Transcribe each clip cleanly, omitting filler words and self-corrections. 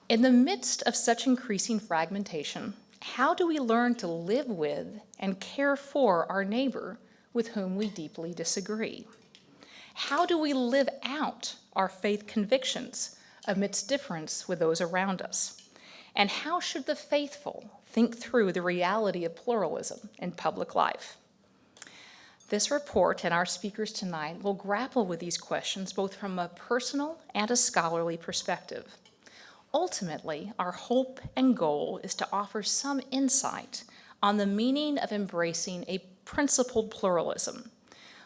In the midst of such increasing fragmentation, how do we learn to live with and care for our neighbor with whom we deeply disagree? How do we live out our faith convictions amidst difference with those around us? And how should the faithful think through the reality of pluralism in public life? This report and our speakers tonight will grapple with these questions both from a personal and a scholarly perspective. Ultimately, our hope and goal is to offer some insight on the meaning of embracing a principled pluralism,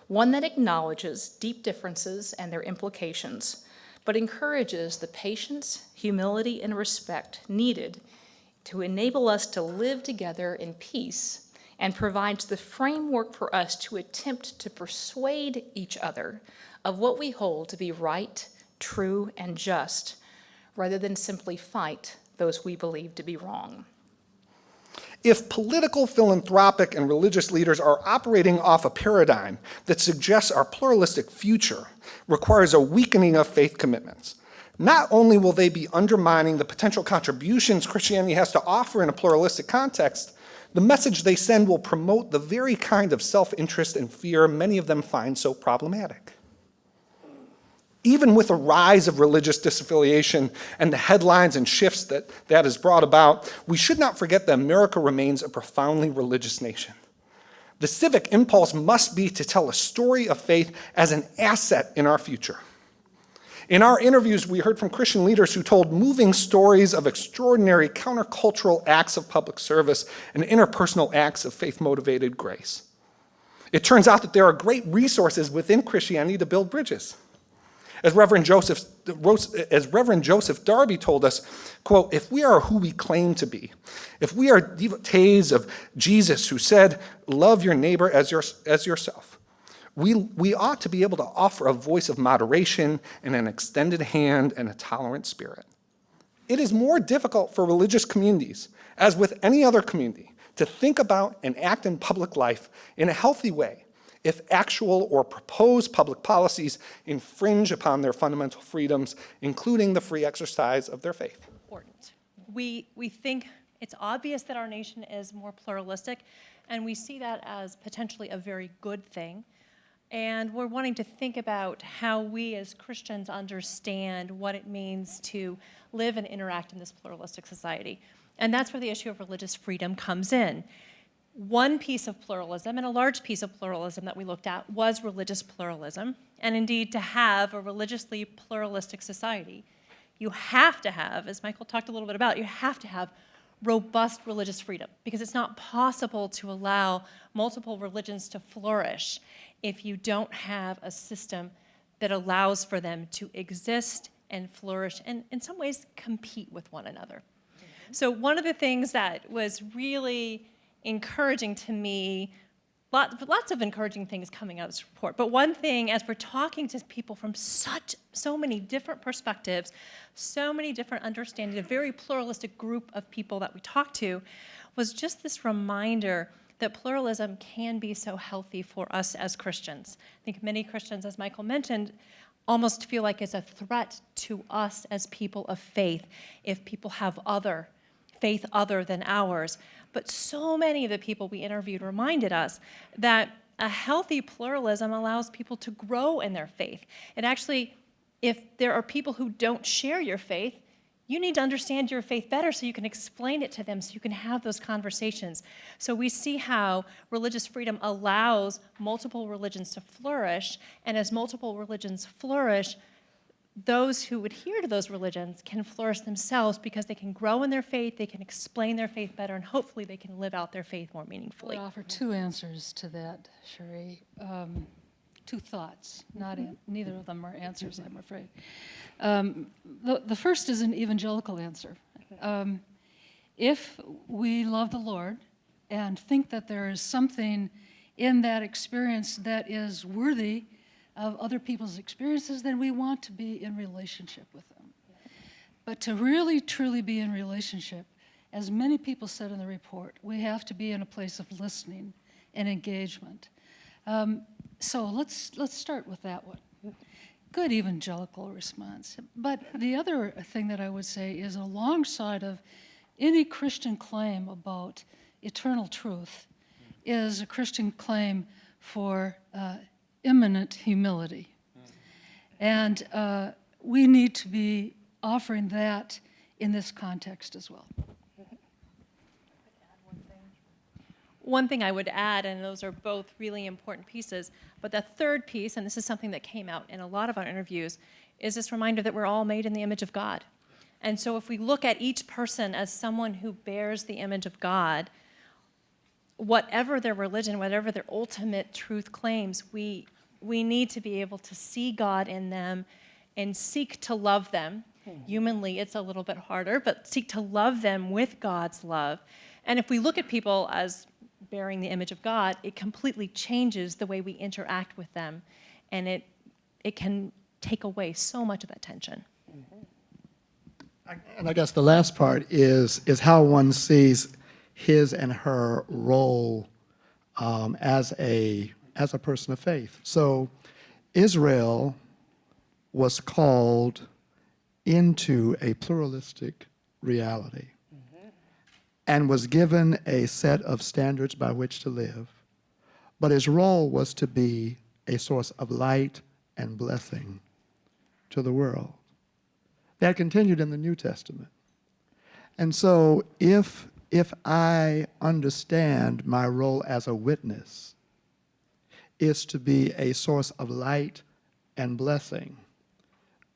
one that acknowledges deep differences and their implications, but encourages the patience, humility, and respect needed to enable us to live together in peace, and provides the framework for us to attempt to persuade each other of what we hold to be right, true, and just, rather than simply fight those we believe to be wrong. If political, philanthropic, and religious leaders are operating off a paradigm that suggests our pluralistic future requires a weakening of faith commitments, not only will they be undermining the potential contributions Christianity has to offer in a pluralistic context, the message they send will promote the very kind of self-interest and fear many of them find so problematic. Even with a rise of religious disaffiliation and the headlines and shifts that has brought about, we should not forget that America remains a profoundly religious nation. The civic impulse must be to tell a story of faith as an asset in our future. In our interviews, we heard from Christian leaders who told moving stories of extraordinary countercultural acts of public service and interpersonal acts of faith-motivated grace. It turns out that there are great resources within Christianity to build bridges. As Reverend Joseph Darby told us, quote, "If we are who we claim to be, if we are devotees of Jesus who said, 'Love your neighbor as yourself,' we ought to be able to offer a voice of moderation and an extended hand and a tolerant spirit. It is more difficult for religious communities, as with any other community, to think about and act in public life in a healthy way if actual or proposed public policies infringe upon their fundamental freedoms, including the free exercise of their faith." Important. We think it's obvious that our nation is more pluralistic, and we see that as potentially a very good thing. And we're wanting to think about how we as Christians understand what it means to live and interact in this pluralistic society. And that's where the issue of religious freedom comes in. One piece of pluralism, and a large piece of pluralism that we looked at, was religious pluralism. And indeed, to have a religiously pluralistic society, you have to have, as Michael talked a little bit about, you have to have robust religious freedom, because it's not possible to allow multiple religions to flourish if you don't have a system that allows for them to exist and flourish and in some ways compete with one another. So one of the things that was really encouraging to me, lots of encouraging things coming out of this report, but one thing, as we're talking to people from so many different perspectives, so many different understandings, a very pluralistic group of people that we talked to, was just this reminder that pluralism can be so healthy for us as Christians. I think many Christians, as Michael mentioned, almost feel like it's a threat to us as people of faith if people have faith other than ours. But so many of the people we interviewed reminded us that a healthy pluralism allows people to grow in their faith. And actually, if there are people who don't share your faith, you need to understand your faith better so you can explain it to them, so you can have those conversations. So we see how religious freedom allows multiple religions to flourish, and as multiple religions flourish, those who adhere to those religions can flourish themselves because they can grow in their faith, they can explain their faith better, and hopefully they can live out their faith more meaningfully. I offer two answers to that, Sherry. Two thoughts. Neither of them are answers, I'm afraid. The first is an evangelical answer. If we love the Lord and think that there is something in that experience that is worthy of other people's experiences, then we want to be in relationship with them. But to really, truly be in relationship, as many people said in the report, we have to be in a place of listening and engagement. So let's start with that one. good evangelical response. But the other thing that I would say is, alongside of any Christian claim about eternal truth is a Christian claim for imminent humility. And we need to be offering that in this context as well. One thing I would add, and those are both really important pieces, but the third piece, and this is something that came out in a lot of our interviews, is this reminder that we're all made in the image of God. And so if we look at each person as someone who bears the image of God, whatever their religion, whatever their ultimate truth claims, we need to be able to see God in them and seek to love them. Humanly, it's a little bit harder, but seek to love them with God's love. And if we look at people as bearing the image of God, it completely changes the way we interact with them, and it can take away so much of that tension. And I guess the last part is how one sees his and her role as a person of faith. So Israel was called into a pluralistic reality and was given a set of standards by which to live, but his role was to be a source of light and blessing to the world. That continued in the New Testament. And so if I understand my role as a witness is to be a source of light and blessing,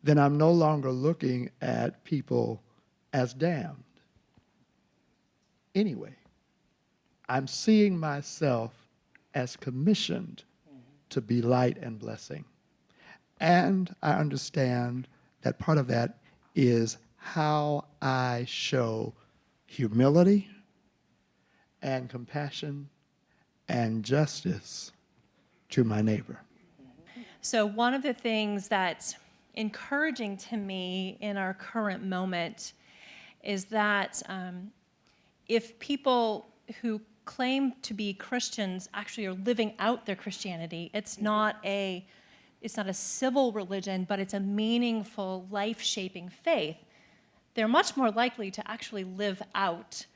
then I'm no longer looking at people as damned. Anyway, I'm seeing myself as commissioned to be light and blessing. And I understand that part of that is how I show humility and compassion and justice to my neighbor. So one of the things that's encouraging to me in our current moment is that if people who claim to be Christians actually are living out their Christianity, it's not a civil religion, but it's a meaningful, life-shaping faith, they're much more likely to actually live out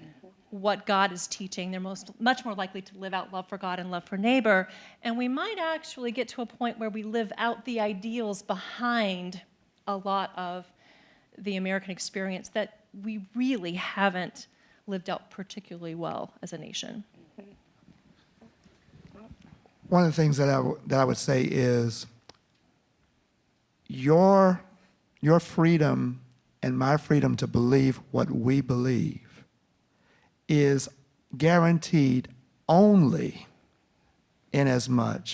what God is teaching. They're much more likely to live out love for God and love for neighbor. And we might actually get to a point where we live out the ideals behind a lot of the American experience that we really haven't lived out particularly well as a nation. One of the things that I would say is your freedom and my freedom to believe what we believe is guaranteed only inasmuch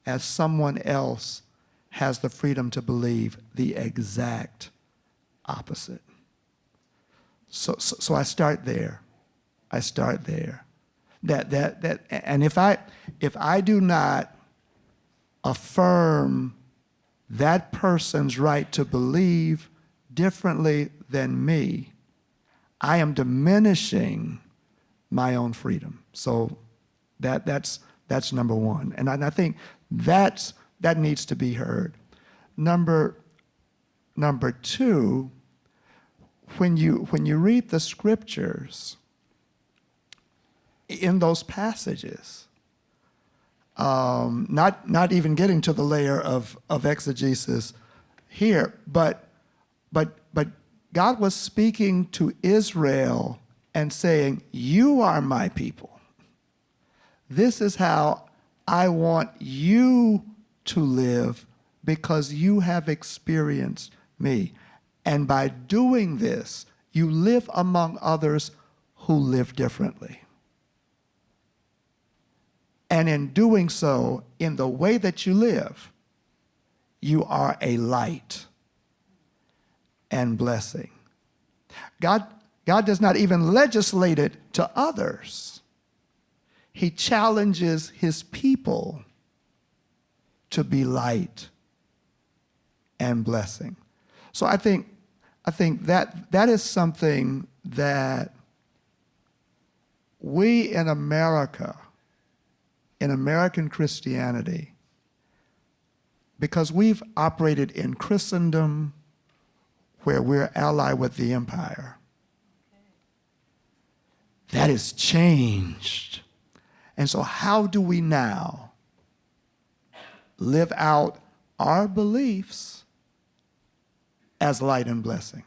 as someone else has the freedom to believe the exact opposite. So I start there. And if I do not affirm that person's right to believe differently than me, I am diminishing my own freedom. So that's number one. And I think that needs to be heard. Number two, when you read the scriptures in those passages, not even getting to the layer of exegesis here, but God was speaking to Israel and saying, "You are my people. This is how I want you to live because you have experienced me. And by doing this, you live among others who live differently. And in doing so, in the way that you live, you are a light and blessing." God does not even legislate it to others. He challenges his people to be light and blessing. So I think that is something that we in America, in American Christianity, because we've operated in Christendom where we're allied with the empire. That has changed. And so how do we now live out our beliefs as light and blessing?